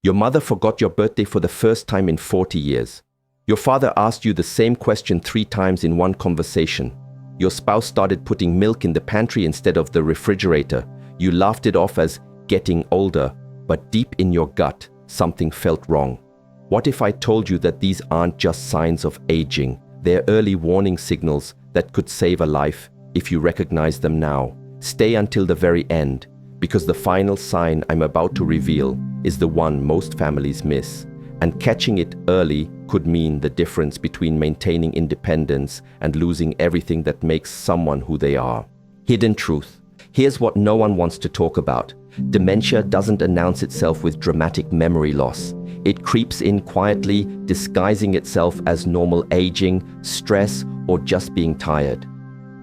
Your mother forgot your birthday for the first time in 40 years. Your father asked you the same question 3 times in one conversation. Your spouse started putting milk in the pantry instead of the refrigerator. You laughed it off as getting older, but deep in your gut, something felt wrong. What if I told you that these aren't just signs of aging? They're early warning signals that could save a life if you recognize them now. Stay until the very end, because the final sign I'm about to reveal is the one most families miss. And catching it early could mean the difference between maintaining independence and losing everything that makes someone who they are. Hidden truth. Here's what no one wants to talk about. Dementia doesn't announce itself with dramatic memory loss. It creeps in quietly, disguising itself as normal aging, stress, or just being tired.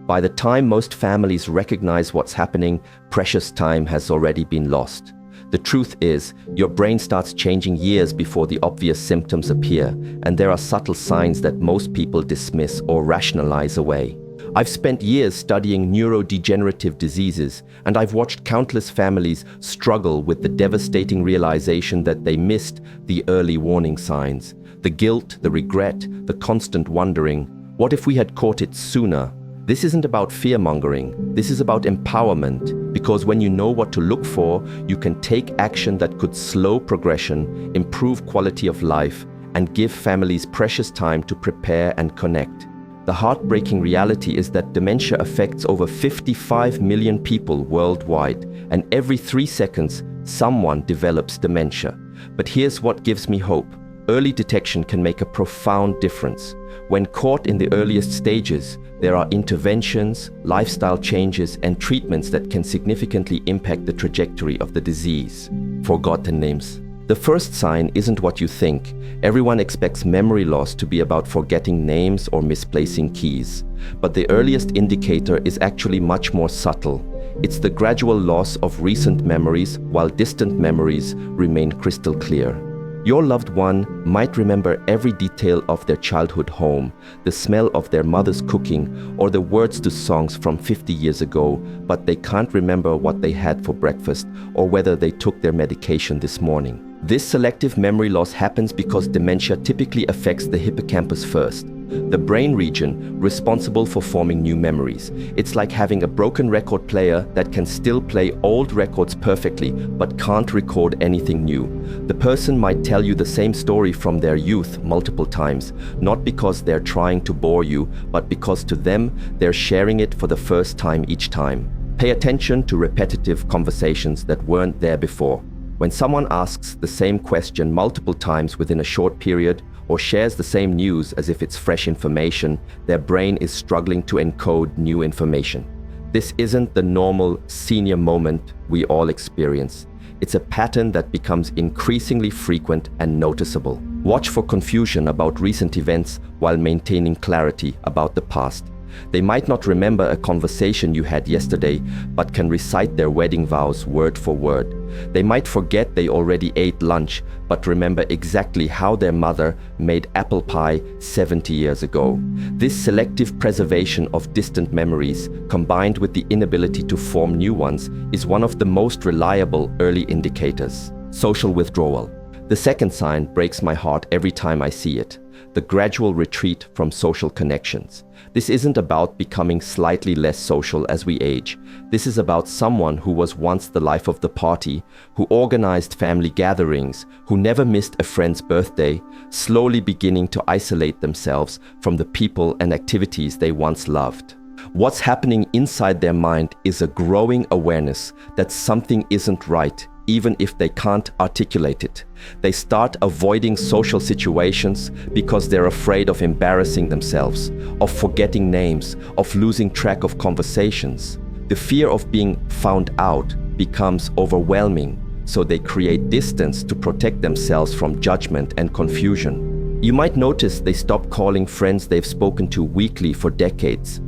By the time most families recognize what's happening, precious time has already been lost. The truth is, your brain starts changing years before the obvious symptoms appear, and there are subtle signs that most people dismiss or rationalize away. I've spent years studying neurodegenerative diseases, and I've watched countless families struggle with the devastating realization that they missed the early warning signs. The guilt, the regret, the constant wondering, what if we had caught it sooner? This isn't about fear-mongering, this is about empowerment, because when you know what to look for, you can take action that could slow progression, improve quality of life, and give families precious time to prepare and connect. The heartbreaking reality is that dementia affects over 55 million people worldwide, and every 3 seconds, someone develops dementia. But here's what gives me hope. Early detection can make a profound difference. When caught in the earliest stages, there are interventions, lifestyle changes, and treatments that can significantly impact the trajectory of the disease. Forgotten names. The first sign isn't what you think. Everyone expects memory loss to be about forgetting names or misplacing keys. But the earliest indicator is actually much more subtle. It's the gradual loss of recent memories while distant memories remain crystal clear. Your loved one might remember every detail of their childhood home, the smell of their mother's cooking, or the words to songs from 50 years ago, but they can't remember what they had for breakfast or whether they took their medication this morning. This selective memory loss happens because dementia typically affects the hippocampus first, the brain region responsible for forming new memories. It's like having a broken record player that can still play old records perfectly but can't record anything new. The person might tell you the same story from their youth multiple times, not because they're trying to bore you, but because to them, they're sharing it for the first time each time. Pay attention to repetitive conversations that weren't there before. When someone asks the same question multiple times within a short period, or shares the same news as if it's fresh information, their brain is struggling to encode new information. This isn't the normal senior moment we all experience. It's a pattern that becomes increasingly frequent and noticeable. Watch for confusion about recent events while maintaining clarity about the past. They might not remember a conversation you had yesterday, but can recite their wedding vows word for word. They might forget they already ate lunch, but remember exactly how their mother made apple pie 70 years ago. This selective preservation of distant memories, combined with the inability to form new ones, is one of the most reliable early indicators. Social withdrawal. The second sign breaks my heart every time I see it. The gradual retreat from social connections. This isn't about becoming slightly less social as we age. This is about someone who was once the life of the party, who organized family gatherings, who never missed a friend's birthday, slowly beginning to isolate themselves from the people and activities they once loved. What's happening inside their mind is a growing awareness that something isn't right, even if they can't articulate it. They start avoiding social situations because they're afraid of embarrassing themselves, of forgetting names, of losing track of conversations. The fear of being found out becomes overwhelming, so they create distance to protect themselves from judgment and confusion. You might notice they stop calling friends they've spoken to weekly for decades.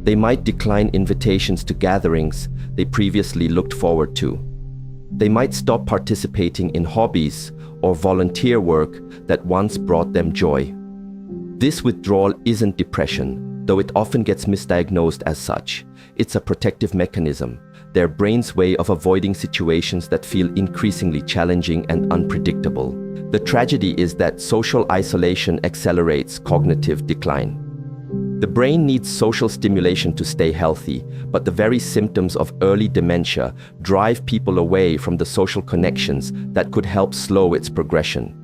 They might decline invitations to gatherings they previously looked forward to. They might stop participating in hobbies or volunteer work that once brought them joy. This withdrawal isn't depression, though it often gets misdiagnosed as such. It's a protective mechanism. their brain's way of avoiding situations that feel increasingly challenging and unpredictable. The tragedy is that social isolation accelerates cognitive decline. The brain needs social stimulation to stay healthy, but the very symptoms of early dementia drive people away from the social connections that could help slow its progression.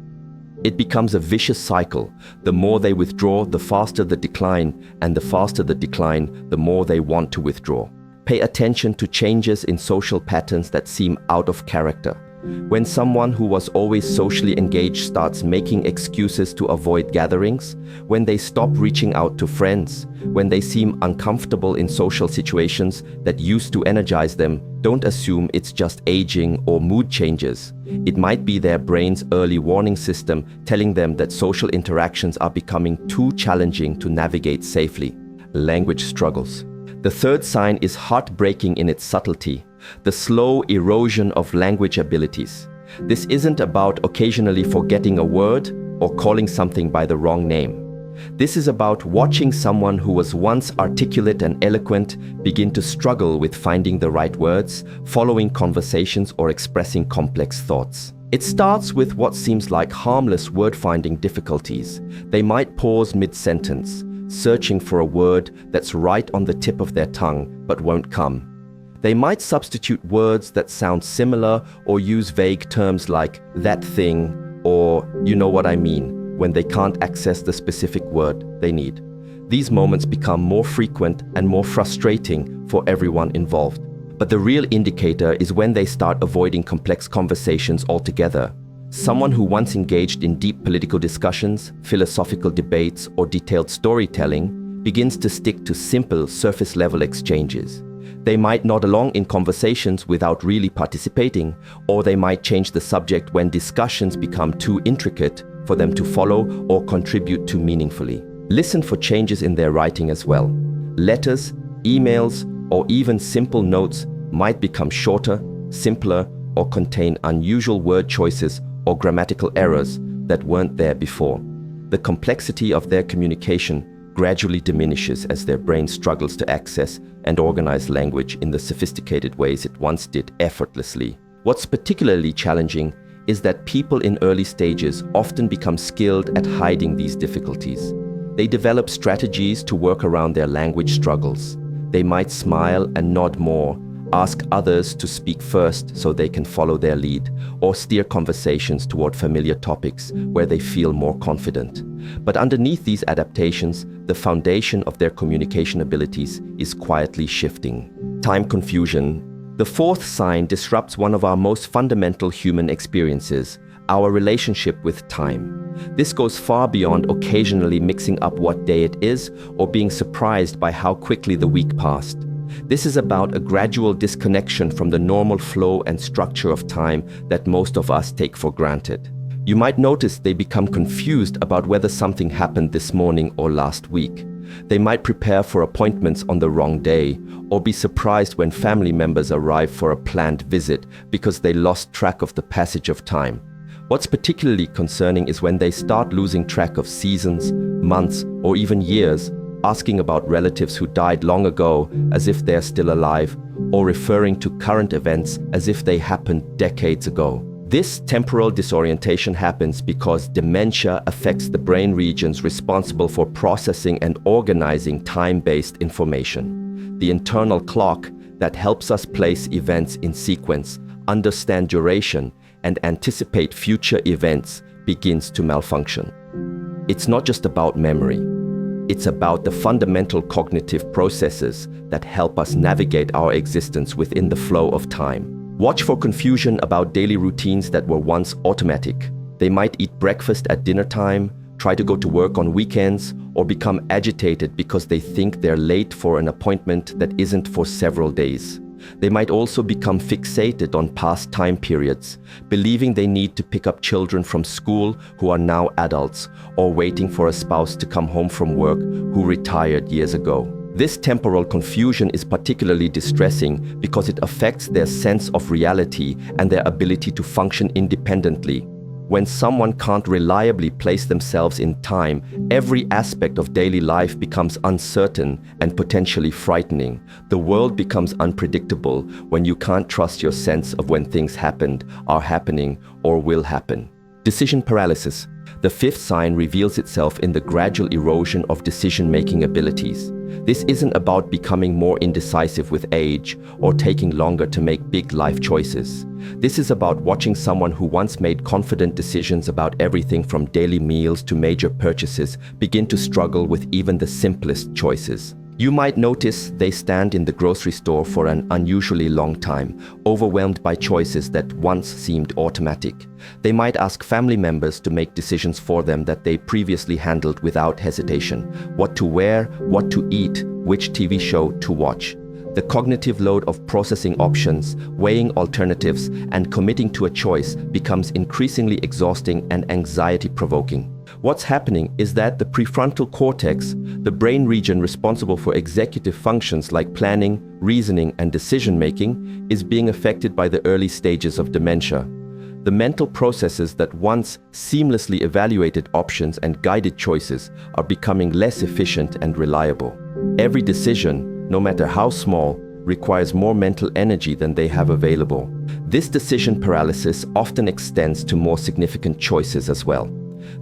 It becomes a vicious cycle. The more they withdraw, the faster the decline, and the faster the decline, the more they want to withdraw. Pay attention to changes in social patterns that seem out of character. When someone who was always socially engaged starts making excuses to avoid gatherings, when they stop reaching out to friends, when they seem uncomfortable in social situations that used to energize them, don't assume it's just aging or mood changes. It might be their brain's early warning system telling them that social interactions are becoming too challenging to navigate safely. Language struggles. The third sign is heartbreaking in its subtlety, the slow erosion of language abilities. This isn't about occasionally forgetting a word or calling something by the wrong name. This is about watching someone who was once articulate and eloquent begin to struggle with finding the right words, following conversations, or expressing complex thoughts. It starts with what seems like harmless word-finding difficulties. They might pause mid-sentence, searching for a word that's right on the tip of their tongue but won't come. They might substitute words that sound similar or use vague terms like "that thing" or "you know what I mean" when they can't access the specific word they need. These moments become more frequent and more frustrating for everyone involved. But the real indicator is when they start avoiding complex conversations altogether. Someone who once engaged in deep political discussions, philosophical debates, or detailed storytelling begins to stick to simple, surface-level exchanges. They might nod along in conversations without really participating, or they might change the subject when discussions become too intricate for them to follow or contribute to meaningfully. Listen for changes in their writing as well. Letters, emails, or even simple notes might become shorter, simpler, or contain unusual word choices or grammatical errors that weren't there before. The complexity of their communication gradually diminishes as their brain struggles to access and organize language in the sophisticated ways it once did effortlessly. What's particularly challenging is that people in early stages often become skilled at hiding these difficulties. They develop strategies to work around their language struggles. They might smile and nod more, ask others to speak first so they can follow their lead, or steer conversations toward familiar topics where they feel more confident. But underneath these adaptations, the foundation of their communication abilities is quietly shifting. Time confusion. The fourth sign disrupts one of our most fundamental human experiences, our relationship with time. This goes far beyond occasionally mixing up what day it is or being surprised by how quickly the week passed. This is about a gradual disconnection from the normal flow and structure of time that most of us take for granted. You might notice they become confused about whether something happened this morning or last week. They might prepare for appointments on the wrong day, or be surprised when family members arrive for a planned visit because they lost track of the passage of time. What's particularly concerning is when they start losing track of seasons, months, or even years, asking about relatives who died long ago as if they're still alive, or referring to current events as if they happened decades ago. This temporal disorientation happens because dementia affects the brain regions responsible for processing and organizing time-based information. The internal clock that helps us place events in sequence, understand duration, and anticipate future events begins to malfunction. It's not just about memory. It's about the fundamental cognitive processes that help us navigate our existence within the flow of time. Watch for confusion about daily routines that were once automatic. They might eat breakfast at dinner time, try to go to work on weekends, or become agitated because they think they're late for an appointment that isn't for several days. They might also become fixated on past time periods, believing they need to pick up children from school who are now adults, or waiting for a spouse to come home from work who retired years ago. This temporal confusion is particularly distressing because it affects their sense of reality and their ability to function independently. When someone can't reliably place themselves in time, every aspect of daily life becomes uncertain and potentially frightening. The world becomes unpredictable when you can't trust your sense of when things happened, are happening, or will happen. Decision paralysis. The fifth sign reveals itself in the gradual erosion of decision-making abilities. This isn't about becoming more indecisive with age or taking longer to make big life choices. This is about watching someone who once made confident decisions about everything from daily meals to major purchases begin to struggle with even the simplest choices. You might notice they stand in the grocery store for an unusually long time, overwhelmed by choices that once seemed automatic. They might ask family members to make decisions for them that they previously handled without hesitation. What to wear, what to eat, which TV show to watch. The cognitive load of processing options, weighing alternatives, and committing to a choice becomes increasingly exhausting and anxiety-provoking. What's happening is that the prefrontal cortex, the brain region responsible for executive functions like planning, reasoning, and decision-making, is being affected by the early stages of dementia. The mental processes that once seamlessly evaluated options and guided choices are becoming less efficient and reliable. Every decision, no matter how small, requires more mental energy than they have available. This decision paralysis often extends to more significant choices as well.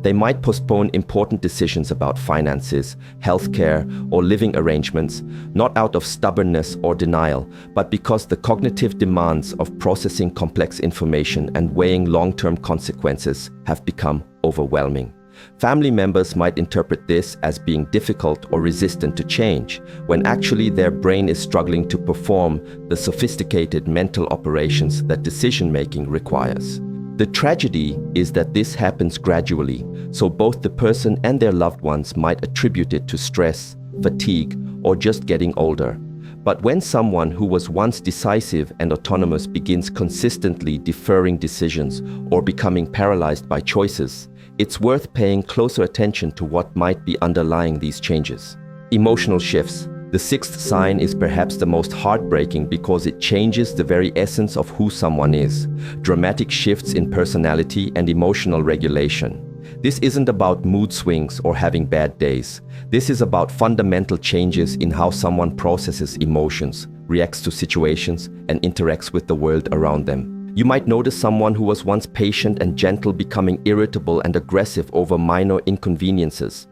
They might postpone important decisions about finances, healthcare, or living arrangements, not out of stubbornness or denial, but because the cognitive demands of processing complex information and weighing long-term consequences have become overwhelming. Family members might interpret this as being difficult or resistant to change, when actually their brain is struggling to perform the sophisticated mental operations that decision-making requires. The tragedy is that this happens gradually, so both the person and their loved ones might attribute it to stress, fatigue, or just getting older. But when someone who was once decisive and autonomous begins consistently deferring decisions or becoming paralyzed by choices, it's worth paying closer attention to what might be underlying these changes. Emotional shifts. The sixth sign is perhaps the most heartbreaking because it changes the very essence of who someone is. Dramatic shifts in personality and emotional regulation. This isn't about mood swings or having bad days. This is about fundamental changes in how someone processes emotions, reacts to situations, and interacts with the world around them. You might notice someone who was once patient and gentle becoming irritable and aggressive over minor inconveniences.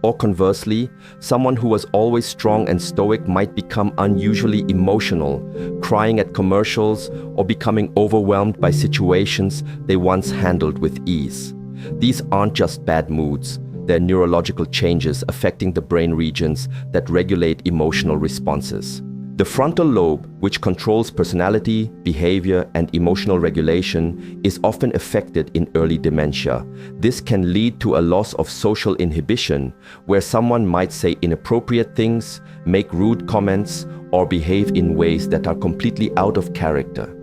Or conversely, someone who was always strong and stoic might become unusually emotional, crying at commercials or becoming overwhelmed by situations they once handled with ease. These aren't just bad moods, they're neurological changes affecting the brain regions that regulate emotional responses. The frontal lobe, which controls personality, behavior, and emotional regulation, is often affected in early dementia. This can lead to a loss of social inhibition, where someone might say inappropriate things, make rude comments, or behave in ways that are completely out of character.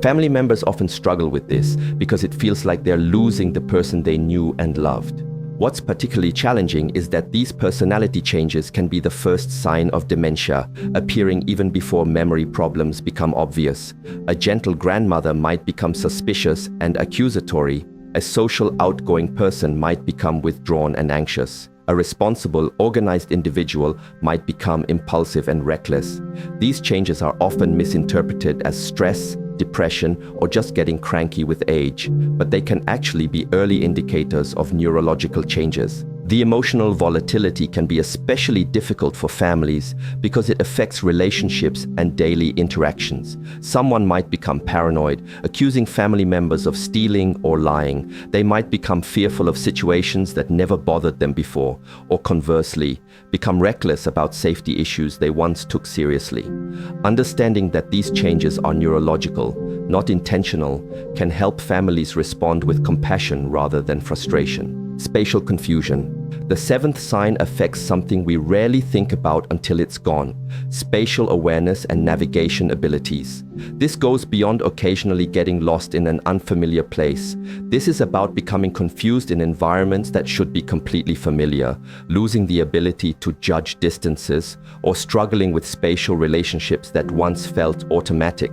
Family members often struggle with this because it feels like they're losing the person they knew and loved. What's particularly challenging is that these personality changes can be the first sign of dementia, appearing even before memory problems become obvious. A gentle grandmother might become suspicious and accusatory. A social, outgoing person might become withdrawn and anxious. A responsible, organized individual might become impulsive and reckless. These changes are often misinterpreted as stress, depression, or just getting cranky with age, but they can actually be early indicators of neurological changes. The emotional volatility can be especially difficult for families because it affects relationships and daily interactions. Someone might become paranoid, accusing family members of stealing or lying. They might become fearful of situations that never bothered them before, or conversely, become reckless about safety issues they once took seriously. Understanding that these changes are neurological, not intentional, can help families respond with compassion rather than frustration. Spatial confusion. The seventh sign affects something we rarely think about until it's gone: spatial awareness and navigation abilities. This goes beyond occasionally getting lost in an unfamiliar place. This is about becoming confused in environments that should be completely familiar, losing the ability to judge distances, or struggling with spatial relationships that once felt automatic.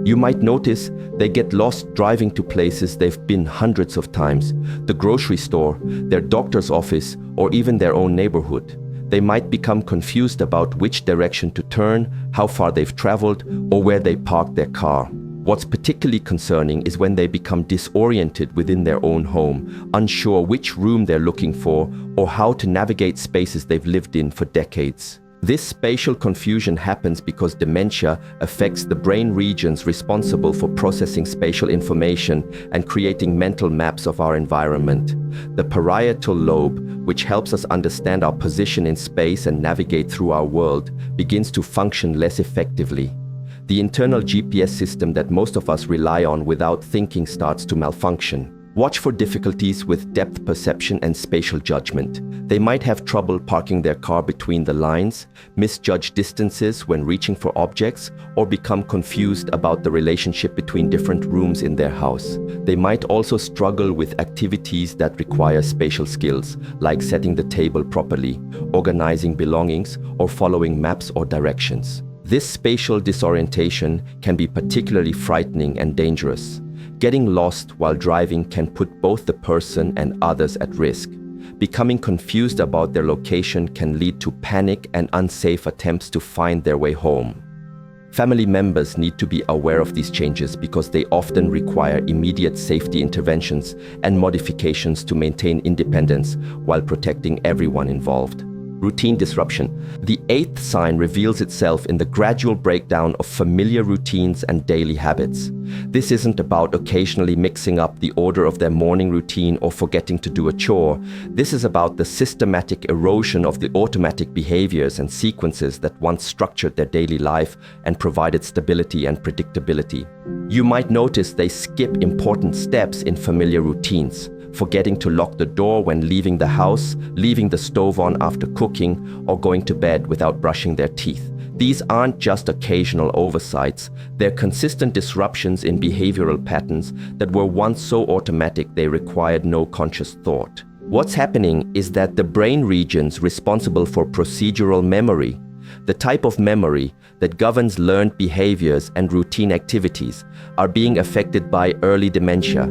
You might notice they get lost driving to places they've been hundreds of times: the grocery store, their doctor's office, or even their own neighborhood. They might become confused about which direction to turn, how far they've traveled, or where they parked their car. What's particularly concerning is when they become disoriented within their own home, unsure which room they're looking for or how to navigate spaces they've lived in for decades. This spatial confusion happens because dementia affects the brain regions responsible for processing spatial information and creating mental maps of our environment. The parietal lobe, which helps us understand our position in space and navigate through our world, begins to function less effectively. The internal GPS system that most of us rely on without thinking starts to malfunction. Watch for difficulties with depth perception and spatial judgment. They might have trouble parking their car between the lines, misjudge distances when reaching for objects, or become confused about the relationship between different rooms in their house. They might also struggle with activities that require spatial skills, like setting the table properly, organizing belongings, or following maps or directions. This spatial disorientation can be particularly frightening and dangerous. Getting lost while driving can put both the person and others at risk. Becoming confused about their location can lead to panic and unsafe attempts to find their way home. Family members need to be aware of these changes because they often require immediate safety interventions and modifications to maintain independence while protecting everyone involved. Routine disruption. The eighth sign reveals itself in the gradual breakdown of familiar routines and daily habits. This isn't about occasionally mixing up the order of their morning routine or forgetting to do a chore. This is about the systematic erosion of the automatic behaviors and sequences that once structured their daily life and provided stability and predictability. You might notice they skip important steps in familiar routines: forgetting to lock the door when leaving the house, leaving the stove on after cooking, or going to bed without brushing their teeth. These aren't just occasional oversights, they're consistent disruptions in behavioral patterns that were once so automatic they required no conscious thought. What's happening is that the brain regions responsible for procedural memory, the type of memory that governs learned behaviors and routine activities, are being affected by early dementia.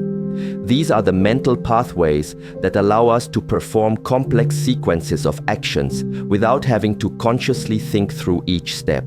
These are the mental pathways that allow us to perform complex sequences of actions without having to consciously think through each step.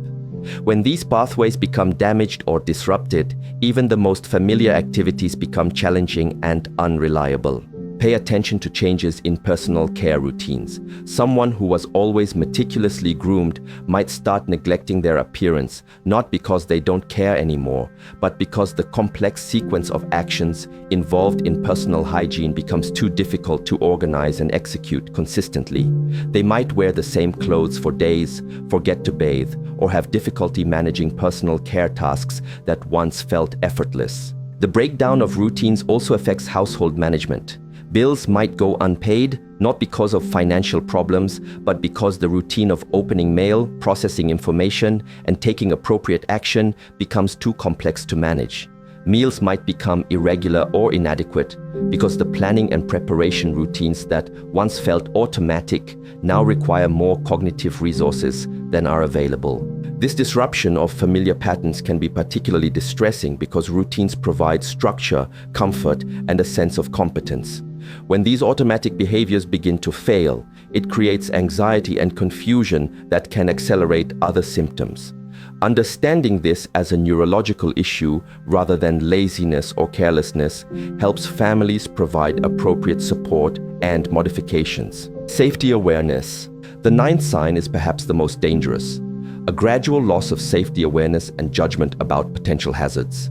When these pathways become damaged or disrupted, even the most familiar activities become challenging and unreliable. Pay attention to changes in personal care routines. Someone who was always meticulously groomed might start neglecting their appearance, not because they don't care anymore, but because the complex sequence of actions involved in personal hygiene becomes too difficult to organize and execute consistently. They might wear the same clothes for days, forget to bathe, or have difficulty managing personal care tasks that once felt effortless. The breakdown of routines also affects household management. Bills might go unpaid, not because of financial problems, but because the routine of opening mail, processing information, and taking appropriate action becomes too complex to manage. Meals might become irregular or inadequate because the planning and preparation routines that once felt automatic now require more cognitive resources than are available. This disruption of familiar patterns can be particularly distressing because routines provide structure, comfort, and a sense of competence. When these automatic behaviors begin to fail, it creates anxiety and confusion that can accelerate other symptoms. Understanding this as a neurological issue rather than laziness or carelessness helps families provide appropriate support and modifications. Safety awareness. The ninth sign is perhaps the most dangerous: a gradual loss of safety awareness and judgment about potential hazards.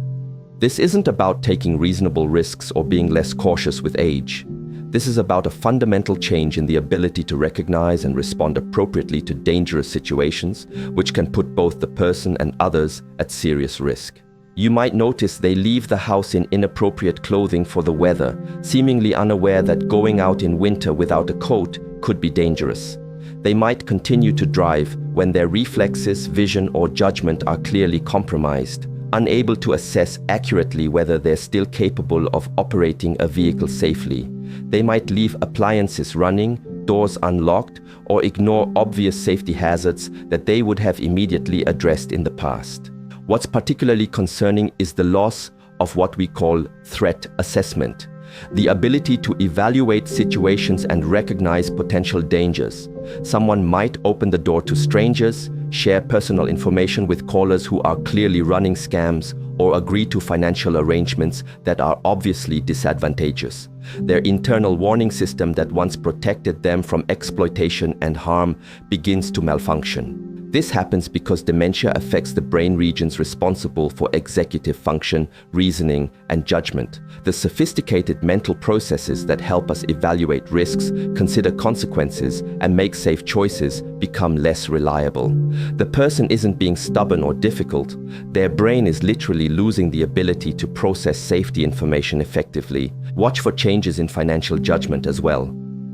This isn't about taking reasonable risks or being less cautious with age. This is about a fundamental change in the ability to recognize and respond appropriately to dangerous situations, which can put both the person and others at serious risk. You might notice they leave the house in inappropriate clothing for the weather, seemingly unaware that going out in winter without a coat could be dangerous. They might continue to drive when their reflexes, vision, or judgment are clearly compromised, unable to assess accurately whether they're still capable of operating a vehicle safely. They might leave appliances running, doors unlocked, or ignore obvious safety hazards that they would have immediately addressed in the past. What's particularly concerning is the loss of what we call threat assessment, the ability to evaluate situations and recognize potential dangers. Someone might open the door to strangers, share personal information with callers who are clearly running scams, or agree to financial arrangements that are obviously disadvantageous. Their internal warning system that once protected them from exploitation and harm begins to malfunction. This happens because dementia affects the brain regions responsible for executive function, reasoning, and judgment. The sophisticated mental processes that help us evaluate risks, consider consequences, and make safe choices become less reliable. The person isn't being stubborn or difficult. Their brain is literally losing the ability to process safety information effectively. Watch for changes in financial judgment as well.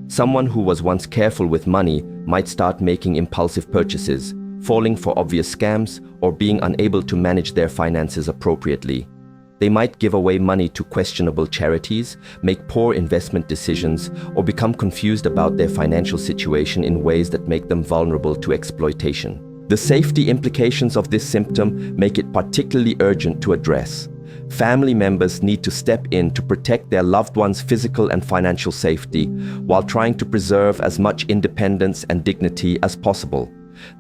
Someone who was once careful with money might start making impulsive purchases, falling for obvious scams, or being unable to manage their finances appropriately. They might give away money to questionable charities, make poor investment decisions, or become confused about their financial situation in ways that make them vulnerable to exploitation. The safety implications of this symptom make it particularly urgent to address. Family members need to step in to protect their loved ones' physical and financial safety, while trying to preserve as much independence and dignity as possible.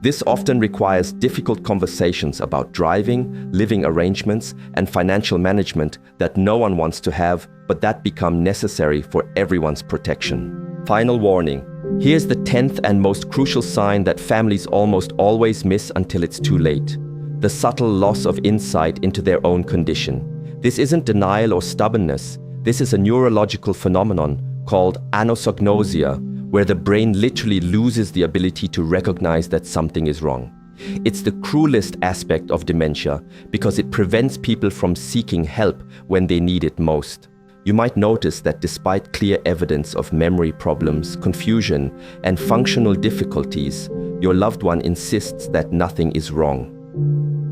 This often requires difficult conversations about driving, living arrangements, and financial management that no one wants to have, but that become necessary for everyone's protection. Final warning. Here's the 10th and most crucial sign that families almost always miss until it's too late: the subtle loss of insight into their own condition. This isn't denial or stubbornness. This is a neurological phenomenon called anosognosia, where the brain literally loses the ability to recognize that something is wrong. It's the cruelest aspect of dementia because it prevents people from seeking help when they need it most. You might notice that despite clear evidence of memory problems, confusion, and functional difficulties, your loved one insists that nothing is wrong.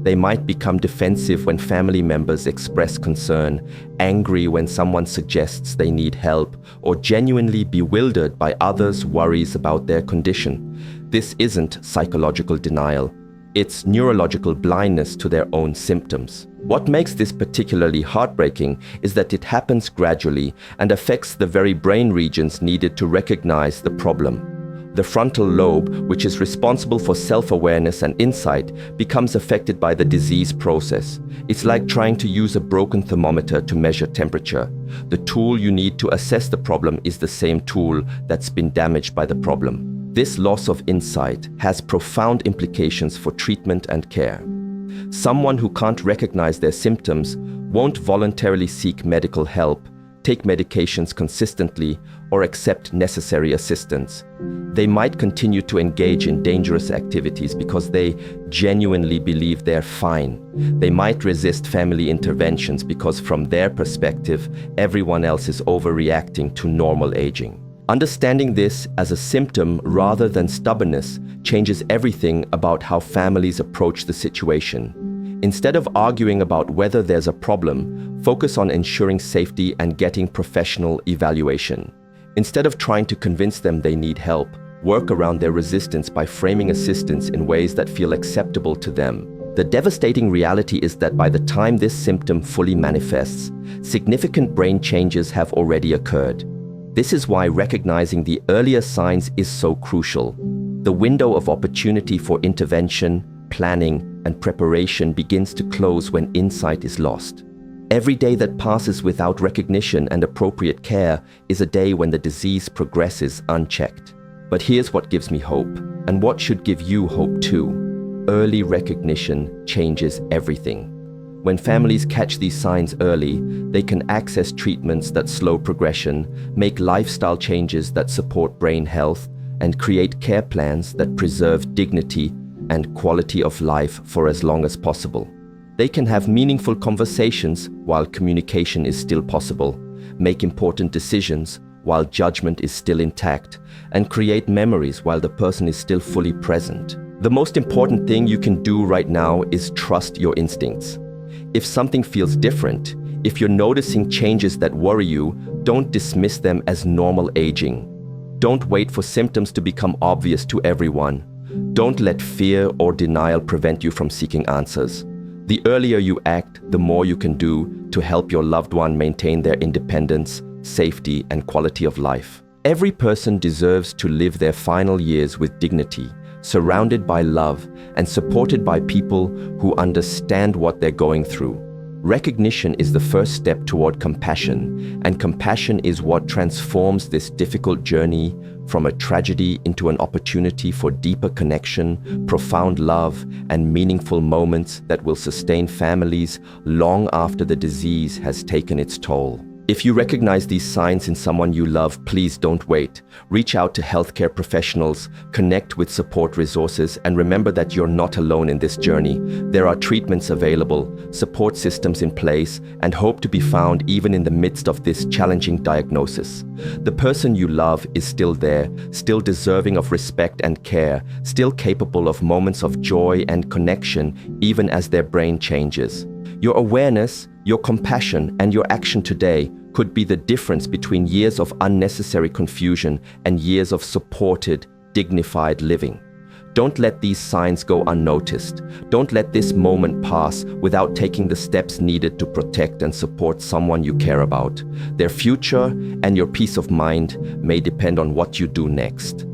They might become defensive when family members express concern, angry when someone suggests they need help, or genuinely bewildered by others' worries about their condition. This isn't psychological denial. It's neurological blindness to their own symptoms. What makes this particularly heartbreaking is that it happens gradually and affects the very brain regions needed to recognize the problem. The frontal lobe, which is responsible for self-awareness and insight, becomes affected by the disease process. It's like trying to use a broken thermometer to measure temperature. The tool you need to assess the problem is the same tool that's been damaged by the problem. This loss of insight has profound implications for treatment and care. Someone who can't recognize their symptoms won't voluntarily seek medical help, take medications consistently, or accept necessary assistance. They might continue to engage in dangerous activities because they genuinely believe they're fine. They might resist family interventions because from their perspective, everyone else is overreacting to normal aging. Understanding this as a symptom rather than stubbornness changes everything about how families approach the situation. Instead of arguing about whether there's a problem, focus on ensuring safety and getting professional evaluation. Instead of trying to convince them they need help, work around their resistance by framing assistance in ways that feel acceptable to them. The devastating reality is that by the time this symptom fully manifests, significant brain changes have already occurred. This is why recognizing the earlier signs is so crucial. The window of opportunity for intervention, planning, and preparation begins to close when insight is lost. Every day that passes without recognition and appropriate care is a day when the disease progresses unchecked. But here's what gives me hope, and what should give you hope too. Early recognition changes everything. When families catch these signs early, they can access treatments that slow progression, make lifestyle changes that support brain health, and create care plans that preserve dignity and quality of life for as long as possible. They can have meaningful conversations while communication is still possible, make important decisions while judgment is still intact, and create memories while the person is still fully present. The most important thing you can do right now is trust your instincts. If something feels different, if you're noticing changes that worry you, don't dismiss them as normal aging. Don't wait for symptoms to become obvious to everyone. Don't let fear or denial prevent you from seeking answers. The earlier you act, the more you can do to help your loved one maintain their independence, safety, and quality of life. Every person deserves to live their final years with dignity, surrounded by love and supported by people who understand what they're going through. Recognition is the first step toward compassion, and compassion is what transforms this difficult journey from a tragedy into an opportunity for deeper connection, profound love, and meaningful moments that will sustain families long after the disease has taken its toll. If you recognize these signs in someone you love, please don't wait. Reach out to healthcare professionals, connect with support resources, and remember that you're not alone in this journey. There are treatments available, support systems in place, and hope to be found even in the midst of this challenging diagnosis. The person you love is still there, still deserving of respect and care, still capable of moments of joy and connection, even as their brain changes. Your awareness, your compassion, and your action today could be the difference between years of unnecessary confusion and years of supported, dignified living. Don't let these signs go unnoticed. Don't let this moment pass without taking the steps needed to protect and support someone you care about. Their future and your peace of mind may depend on what you do next.